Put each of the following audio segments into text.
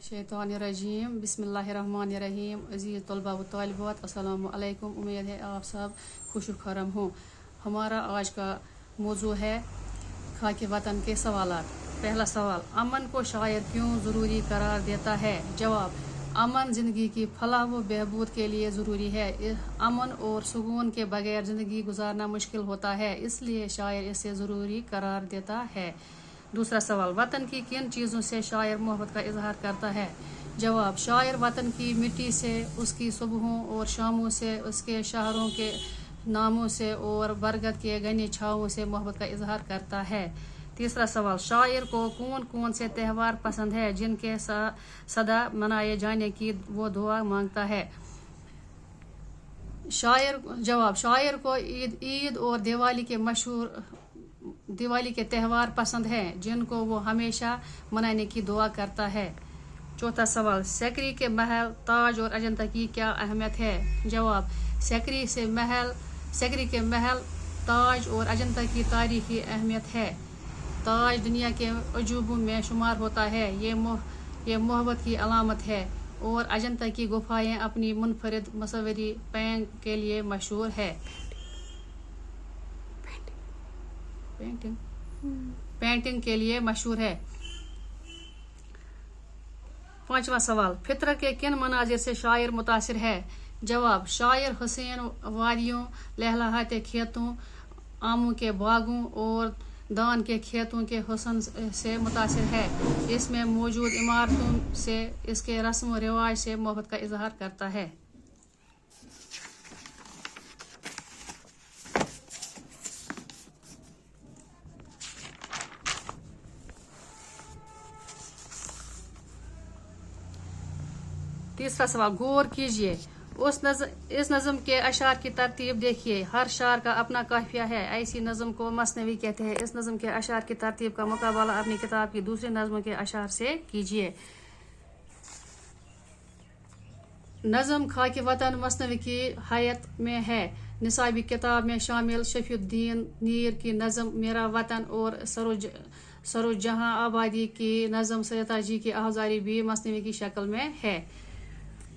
शैतानिर्रजीम बिस्मिल्लाहिर्रहमानिर्रहीम अज़ीज़ तलबा व तालिबात अस्सलामु अलैकुम। उम्मीद है आप सब खुश खरम हों। हमारा आज का मौजू है खाके वतन के सवालात। पहला सवाल, अमन को शायर क्यों ज़रूरी करार देता है? जवाब, अमन ज़िंदगी की फलाह व बहबूद के लिए ज़रूरी है। अमन और सुकून के बगैर ज़िंदगी गुजारना मुश्किल होता है, इसलिए शायर इसे ज़रूरी करार देता है। दूसरा सवाल, वतन की किन चीज़ों से शायर मोहब्बत का इजहार करता है? जवाब, शायर वतन की मिट्टी से, उसकी सुबहों और शामों से, उसके शहरों के नामों से और बरगद के घने छावों से मोहब्बत का इजहार करता है। तीसरा सवाल, शायर को कौन कौन से त्यौहार पसंद है जिनके सदा मनाए जाने की वो दुआ मांगता है? जवाब, शायर को ईद और दिवाली के त्यौहार पसंद हैं जिनको वो हमेशा मनाने की दुआ करता है। चौथा सवाल, सिकरी के महल, ताज और अजंता की क्या अहमियत है? जवाब, सिकरी के महल, ताज और अजंता की तारीखी अहमियत है। ताज दुनिया के अजूबों में शुमार होता है, ये मोहब्बत की अलामत है, और अजंता की गुफाएं अपनी मुनफरिद मसवरी पेंट के लिए मशहूर है। पेंटिंग के लिए मशहूर है। पांचवा सवाल, फितरत के किन मनाजिर से शायर मुतासिर है? जवाब, शायर हुसैन वादियों, लहलहाते खेतों, आमों के बागों और दान के खेतों के हुस्न से मुतासिर है। इसमें मौजूद इमारतों से, इसके रस्म व रिवाज से मोहब्बत का इजहार करता है। तीसरा सवाल, गौर कीजिए, इस नज़म के अशार की तरतीब देखिए। हर शार का अपना काफिया है, ऐसी नज़म को मसनवी कहते हैं। इस नज़म के अशार की तरतीब का मुकाबला अपनी किताब की दूसरी नज़मों के अशार से कीजिए। नज़म खाके वतन मसनवी की हैयत में है। निसाबी किताब में शामिल शफीउद्दीन नीर की नज़म मेरा वतन और सरोजहाँ आबादी की नज़म सैयदाजी की आज़ारी भी मसनवी की शक्ल में है।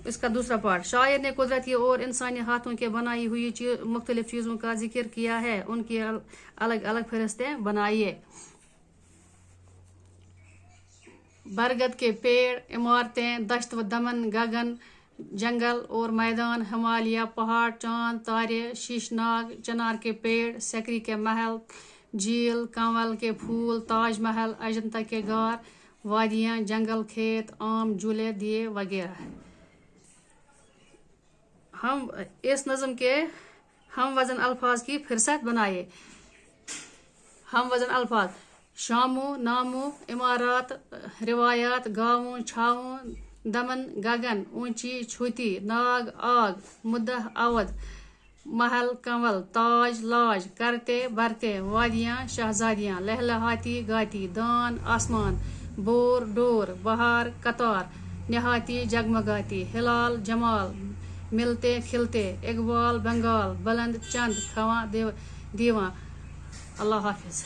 इसका दूसरा पार्ट, शायर ने कुदरती और इंसानी हाथों के बनाई हुई मुख्तलिफ चीज़ों का जिक्र किया है, उनकी अलग अलग फहरिस्तें बनाइए। बरगद के पेड़, इमारतें, दश्त व दमन, गगन, जंगल और मैदान, हिमालय, पहाड़, चांद, तारे, शीशनाग, चिनार के पेड़, सिकरी के महल, झील, कंवल के फूल, ताजमहल, अजंता के गार, वादियाँ, जंगल, खेत, आम, झूले, दिए वगैरह। हम इस नज़म के हम वज़न अल्फाज की फिरसत बनाइए। हम वज़न अल्फाज, शामों, नामों, इमारात, रिवायात, गाँवों, छावों, दमन, गगन, ऊंची, छूती, नाग, आग, मुद्दा, अवध, महल, कंवल, ताज, लाज, करते, बरते, वादियाँ, शहजादियाँ, लहलहाती, गाती, दान, आसमान, बोर, डोर, बहार, कतार, निहाती, जगमगाती, हिलाल, जमाल, मिलते, खिलते, इकबाल, बंगाल, बुलंद, चंद, खवा, दीवां। अल्लाह हाफिज।